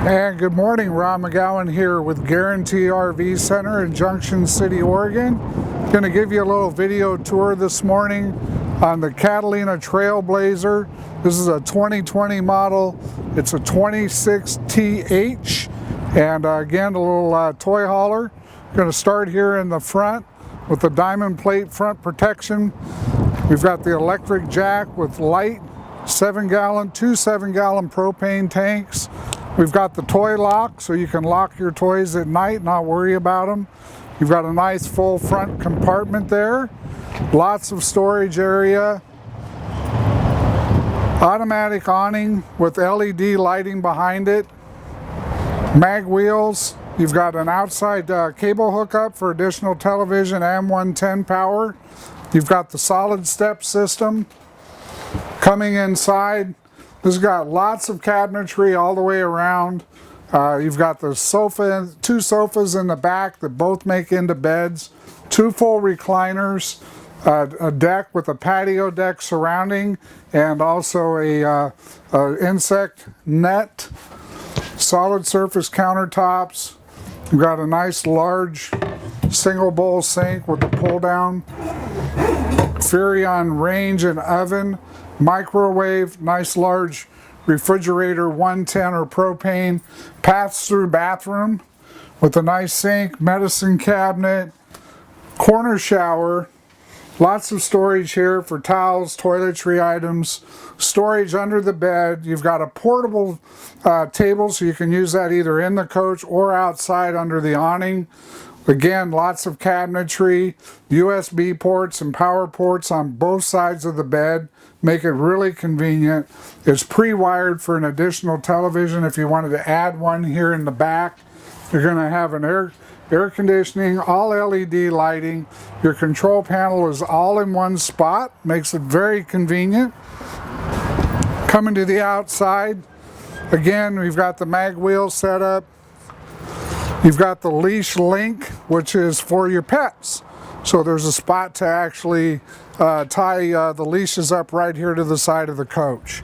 And good morning, Ron McGowan here with Guaranty RV Center in Junction City, Oregon. Going to give you a little video tour this morning on the Catalina Trail Blazer. This is a 2020 model. It's a 26TH, and again a little toy hauler. Going to start here in the front with the diamond plate front protection. We've got the electric jack with light, two 7-gallon propane tanks. We've got the toy lock, so you can lock your toys at night, not worry about them. You've got a nice full front compartment there. Lots of storage area. Automatic awning with LED lighting behind it. Mag wheels. You've got an outside cable hookup for additional television and 110 power. You've got the solid step system. Coming inside, this has got lots of cabinetry all the way around. You've got the sofa, two sofas in the back that both make into beds, two full recliners, a deck with a patio deck surrounding, and also a insect net, solid surface countertops. You've got a nice large single bowl sink with a pull down, Furrion range and oven, microwave, nice large refrigerator, 110 or propane, pass-through bathroom with a nice sink, medicine cabinet, corner shower, lots of storage here for towels, toiletry items, storage under the bed. You've got a portable table, so you can use that either in the coach or outside under the awning. Again, lots of cabinetry, USB ports and power ports on both sides of the bed. Make it really convenient. It's pre-wired for an additional television if you wanted to add one here in the back. You're going to have an air conditioning, all LED lighting. Your control panel is all in one spot. Makes it very convenient. Coming to the outside, again, we've got the mag wheel set up. You've got the leash link, which is for your pets. So there's a spot to actually tie the leashes up right here to the side of the coach.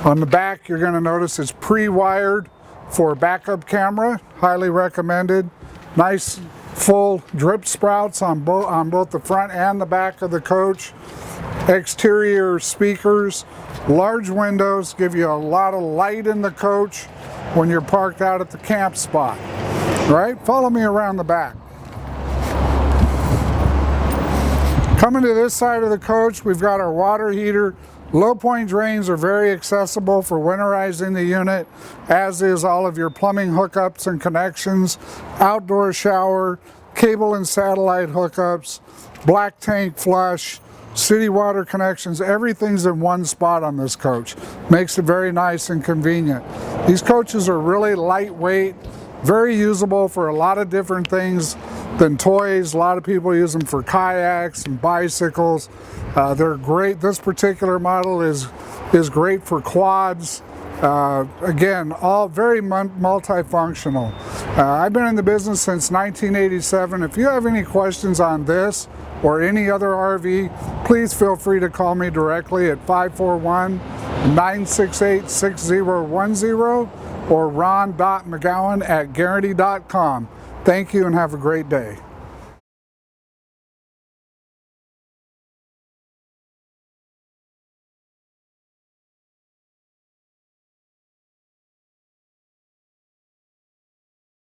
On the back, you're going to notice it's pre-wired for backup camera. Highly recommended. Nice full drip sprouts on both the front and the back of the coach. Exterior speakers, large windows, give you a lot of light in the coach when you're parked out at the camp spot. Right? Follow me around the back. Coming to this side of the coach, we've got our water heater. Low point drains are very accessible for winterizing the unit, as is all of your plumbing hookups and connections, outdoor shower, cable and satellite hookups, black tank flush, city water connections. Everything's in one spot on this coach. Makes it very nice and convenient. These coaches are really lightweight, very usable for a lot of different things than toys. A lot of people use them for kayaks and bicycles. They're great. This particular model is great for quads. Again, all very multifunctional. I've been in the business since 1987. If you have any questions on this or any other RV, please feel free to call me directly at 541-968-6010 or ron.mcgowan@guaranty.com. Thank you and have a great day.